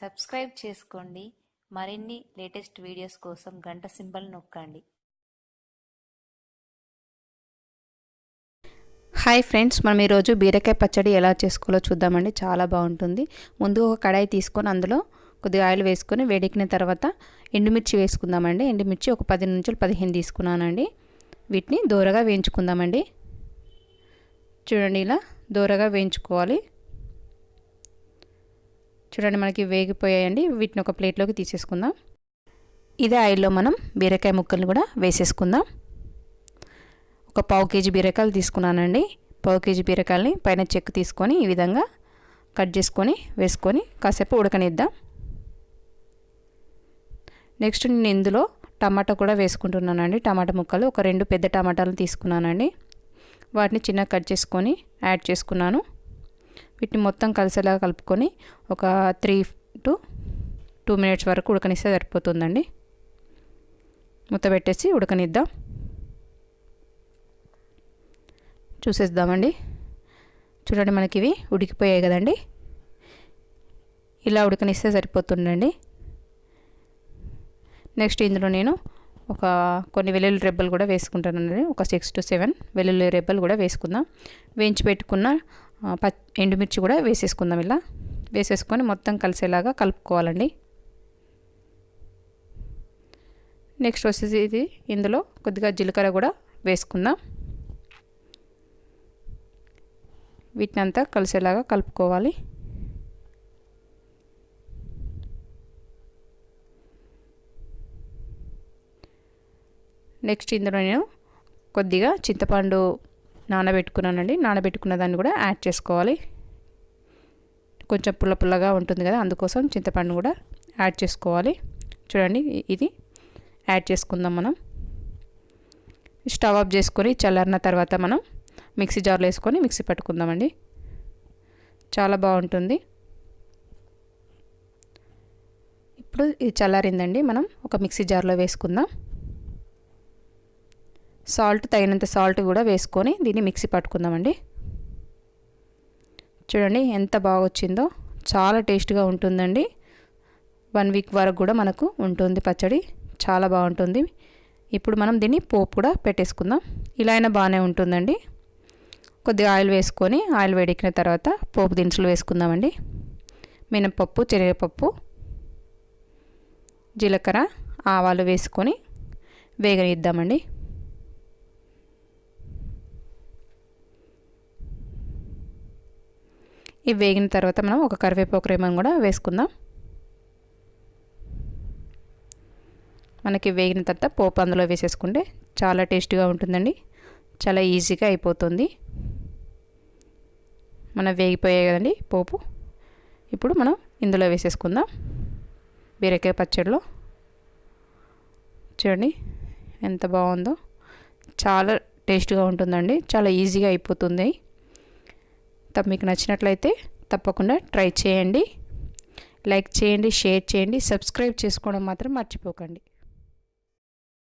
Subscribe చేసుకోండి. మరిన్ని latest videos కోసం గంట సింబల్ నొక్కండి. హాయ్ ఫ్రెండ్స్, మనం ఈరోజు బీరకాయ పచ్చడి ఎలా చేసుకోవాలో చూద్దామండి. చాలా బాగుంటుంది. ముందు ఒక కడాయి తీసుకొని అందులో కొద్దిగా ఆయిల్ వేసుకొని వేడెక్కిన తర్వాత ఎండుమిర్చి వేసుకుందామండి. ఎండుమిర్చి ఒక 10 నుంచి 15 తీసుకున్నానండి. వీటిని దోరగా వేయించుకుందామండి. చూడండి, ఇలా దోరగా వేయించుకోవాలి. చూడండి, మనకి వేగిపోయాయండి. వీటిని ఒక ప్లేట్లోకి తీసేసుకుందాం. ఇదే ఆయిల్లో మనం బీరకాయ ముక్కల్ని కూడా వేసేసుకుందాం. ఒక 1/2 కేజీ బీరకాయలు తీసుకున్నానండి. 1/2 కేజీ బీరకాయలని పైన చెక్కు తీసుకొని ఈ విధంగా కట్ చేసుకొని వేసుకొని కాసేపు ఉడకనిద్దాం. నెక్స్ట్ నేను ఇందులో టమాటా కూడా వేసుకుంటున్నానండి. టమాటా ముక్కలు ఒక 2 పెద్ద టమాటాలు తీసుకున్నానండి. వాటిని చిన్నగా కట్ చేసుకొని యాడ్ చేసుకున్నాను. వీటిని మొత్తం కలిసేలా కలుపుకొని ఒక 3 to 2 minutes వరకు ఉడకనిస్తే సరిపోతుందండి. మూత పెట్టేసి ఉడకనిద్దాం. చూసేద్దామండి. చూడండి, మనకి ఇవి ఉడికిపోయాయి కదండి. ఇలా ఉడకనిస్తే సరిపోతుందండి. నెక్స్ట్ ఇందులో నేను కొన్ని వెల్లుల్లి రెబ్బలు కూడా వేసుకుంటానండి. ఒక 6 to 7 వెల్లుల్లి రెబ్బలు కూడా వేసుకుందాం. వేయించి పెట్టుకున్న ఎండుమిర్చి కూడా వేసేసుకుందాం. ఇలా వేసేసుకొని మొత్తం కలిసేలాగా కలుపుకోవాలండి. నెక్స్ట్ వచ్చేసి ఇందులో కొద్దిగా జీలకర్ర కూడా వేసుకుందాం. వీటిని అంతా కలిసేలాగా కలుపుకోవాలి. నెక్స్ట్ ఇందులో నేను కొద్దిగా చింతపండు నానబెట్టుకున్నానండి. నానబెట్టుకున్న దాన్ని కూడా యాడ్ చేసుకోవాలి. కొంచెం పుల్లగా ఉంటుంది కదా, అందుకోసం చింతపండు కూడా యాడ్ చేసుకోవాలి. చూడండి, ఇది యాడ్ చేసుకుందాం. మనం స్టవ్ ఆఫ్ చేసుకొని చల్లారిన తర్వాత మనం మిక్సీ జార్లో వేసుకొని మిక్సీ పట్టుకుందామండి. చాలా బాగుంటుంది. ఇప్పుడు ఇది చల్లారిందండి. మనం ఒక మిక్సీ జార్లో వేసుకుందాం. తగినంత సాల్ట్ కూడా వేసుకొని దీన్ని మిక్సీ పట్టుకుందామండి. చూడండి ఎంత బాగా వచ్చిందో. చాలా టేస్ట్గా ఉంటుందండి. 1 week వరకు కూడా మనకు ఉంటుంది పచ్చడి. చాలా బాగుంటుంది. ఇప్పుడు మనం దీన్ని పోపు కూడా పెట్టేసుకుందాం. ఇలా అయినా బాగానే ఉంటుందండి. కొద్దిగా ఆయిల్ వేసుకొని ఆయిల్ వేడెక్కిన తర్వాత పోపు దినుసులు వేసుకుందామండి. మినపప్పు, శనగపప్పు, జీలకర్ర, ఆవాలు వేసుకొని వేగనిద్దామండి. ఇవి వేగిన తర్వాత మనం ఒక కరివేపాకు రెమ్మను కూడా వేసుకుందాం. మనకి వేగిన తర్వాత పోపు అందులో వేసేసుకుంటే చాలా టేస్టీగా ఉంటుందండి. చాలా ఈజీగా అయిపోతుంది. వేగిపోయాయి కదండి పోపు. ఇప్పుడు మనం ఇందులో వేసేసుకుందాం బీరకాయ పచ్చడిలో. చూడండి ఎంత బాగుందో. చాలా టేస్ట్గా ఉంటుందండి. చాలా ఈజీగా అయిపోతుంది. మీకు నచ్చినట్లయితే తప్పకుండా ట్రై చేయండి. లైక్ చేయండి, షేర్ చేయండి, సబ్స్క్రైబ్ చేసుకోవడం మాత్రం మర్చిపోకండి.